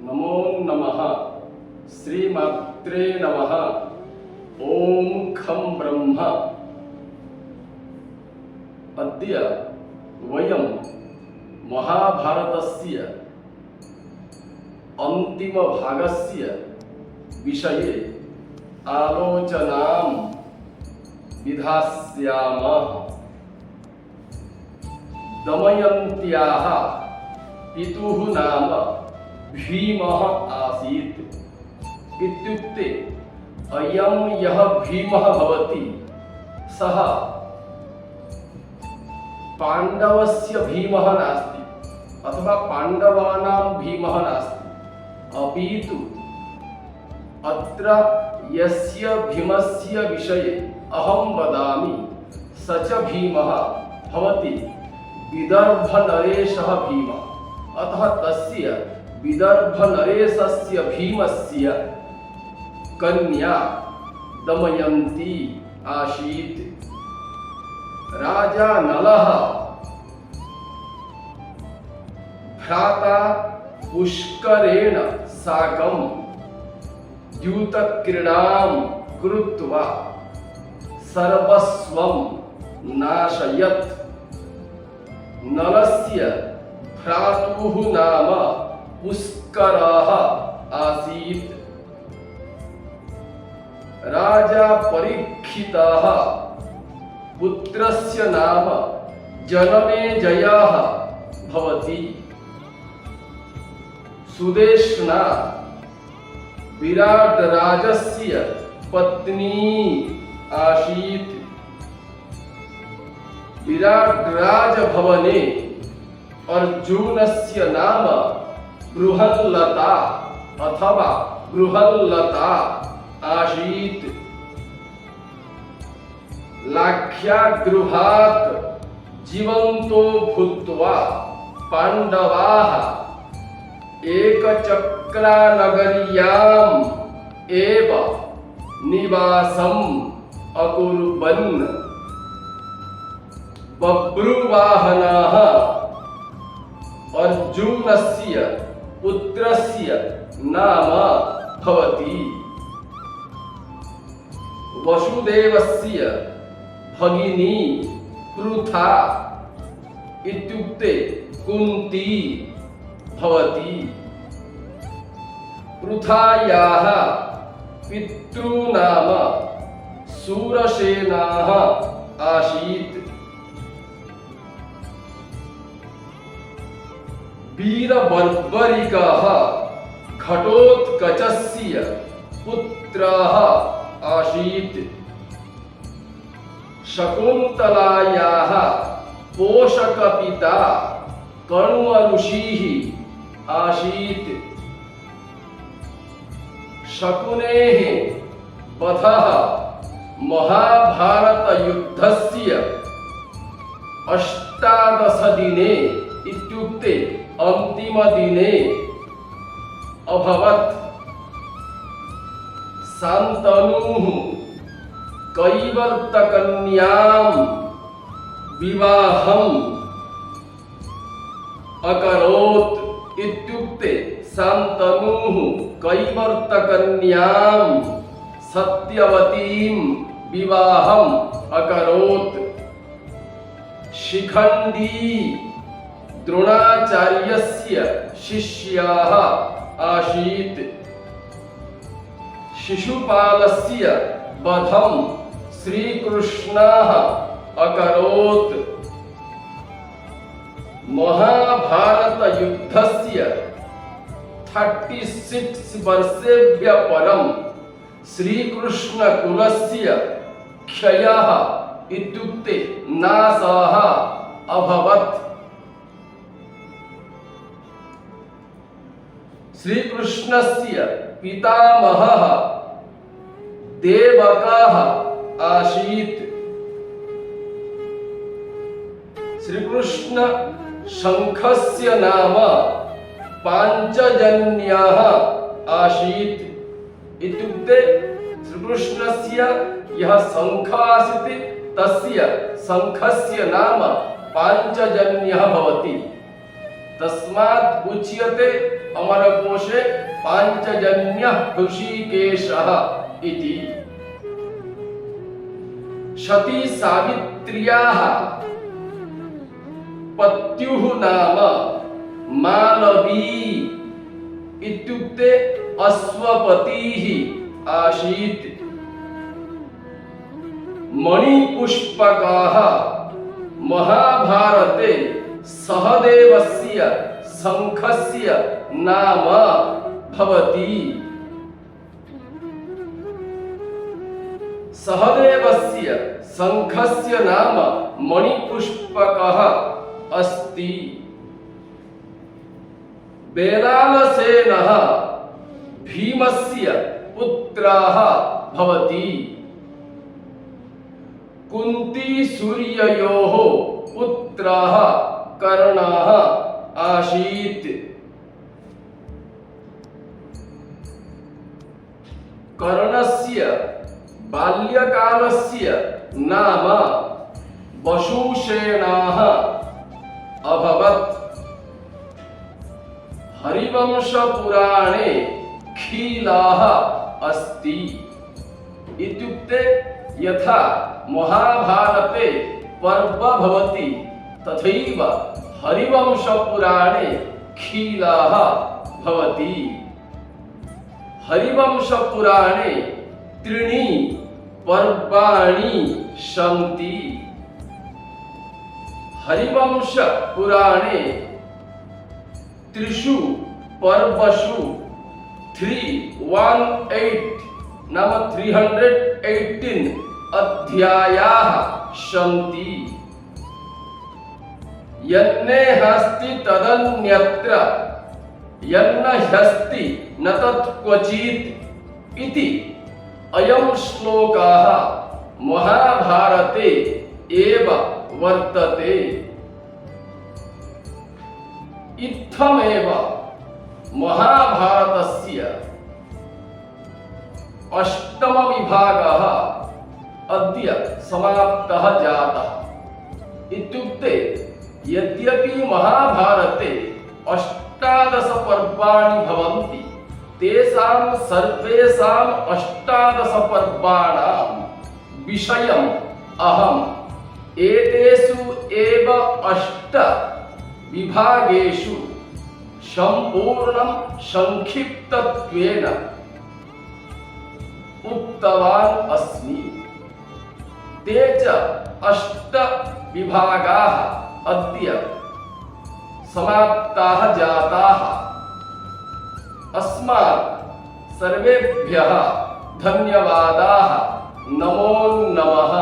नमो नमः श्रीमात्रे नमः। ओम खं ब्रह्म। अद्य वयं महाभारतस्य अन्तिमभागस्य विषये आलोचनां विधास्यामः। दमयन्त्याः पितुः नाम भीमः आसीत्। इत्युक्ते अयं यः भीमः भवति सः पाण्डवस्य भीमः नास्ति अथवा पाण्डवानां भीमः नास्ति, अपितु अत्र यस्य भीमस्य विषये अहं वदामि स च भीमः भवति विदर्भनरेशः भीमः। अतः तस्य विदर्भनरेशस्य भीमस्य कन्या दमयन्ती आसीत्। राजा नलः भ्राता पुष्करेण साकं द्यूतक्रीडां कृत्वा सर्वस्वं नाशयत्। नलस्य भ्रातुः नाम पुष्करः आसीत्। राजा परीक्षितः पुत्रस्य नाम जनमेजयः भवति। सुदेष्णा विराटराजस्य पत्नी आसीत्। विराटराजभवने अर्जुनस्य नाम बृहल्लता अथवा बृहल्लता आसीत्। लाख्यागृहात् जीवन्तो भूत्वा पाण्डवाः एकचक्रानगर्याम् एव निवासम् अकुर्वन्। बभ्रुवाहनः अर्जुनस्य पुत्रस्य नाम भवति। वसुदेवस्य भगिनी पृथा इत्युक्ते कुन्ती भवति। पृथायाः पितृनाम शूरसेनः आसीत्। वीरबर्बरिकः घटोत्कचस्य पुत्रः आसीत्। शकुन्तलायाः पोषकपिता कर्णऋषिः आसीत्। शकुनेः वधः महाभारतयुद्धस्य 18 दिने इत्युक्ते अन्तिमदिने अभवत्। शान्तनुः कैवर्तकन्यां विवाहम् अकरोत्। इत्युक्ते शान्तनुः कैवर्तकन्यां सत्यवतीं विवाहम् अकरोत्। शिखण्डी द्रोणाचार्यस्य शिष्यः आसीत्। शिशुपालस्य वधं श्रीकृष्णः अकरोत्। महाभारतयुद्धस्य 36 वर्षेभ्यः परं श्रीकृष्णकुलस्य क्षयः इत्युक्ते नाशः अभवत्। श्रीकृष्णस्य पितामहः देवकः आसीत्। श्रीकृष्ण शङ्खस्य नाम पाञ्चजन्यः आसीत्। इत्युक्ते श्रीकृष्णस्य यः शङ्खः आसीत् तस्य शङ्खस्य नाम पाञ्चजन्यः भवति। तस्मात् उच्यते अमरकोशे पांचजन्यः हृषीकेशः इति। सती सावित्र्याः पत्युः नाम मालवी इत्युक्ते अश्वपतिः आसीत्। मणिपुष्पकाः महाभारते सहदेवस्य शङ्खस्य नाम भवति। सहदेवस्य शङ्खस्य नाम मणिपुष्पकः अस्ति। बेलालसेनः भीमस्य पुत्रः भवति। कुन्ती सूर्ययोः पुत्रः कर्णः आसीत्। कर्णस्य बाल्यकालस्य नाम वसुसेनः अभवत्। हरिवंशपुराणे खीलः अस्ति। इत्युक्ते यथा महाभारते पर्व भवति तथैव हरिवंशपुराणे खीलः भवति। हरिवंशपुराणे त्रीणि पर्वाणि सन्ति। हरिवंशपुराणे त्रिषु पर्वसु 318 नाम 318 अध्यायाः सन्ति। यन्ने हस्ति तदन्यत्र यन्न ह्यस्ति न तत् क्वचित् इति अयं श्लोकः महाभारते एव वर्तते। इत्थमेव महाभारतस्य अष्टम विभागः अद्य समाप्तः जातः। इत्युक्ते यद्यपि महाभारते 18 पर्वाणि भवन्ति तेषां सर्वेषां 18 पर्वाणां विषयम् अहम् एतेषु एव 8 विभागेषु संपूर्णं संक्षिप्तत्वेन उक्तवान् अस्मि। ते च 8 विभागाः अद्य समाप्ताः जाताः। अस्मात् सर्वेभ्यः धन्यवादाः। नमो नमः।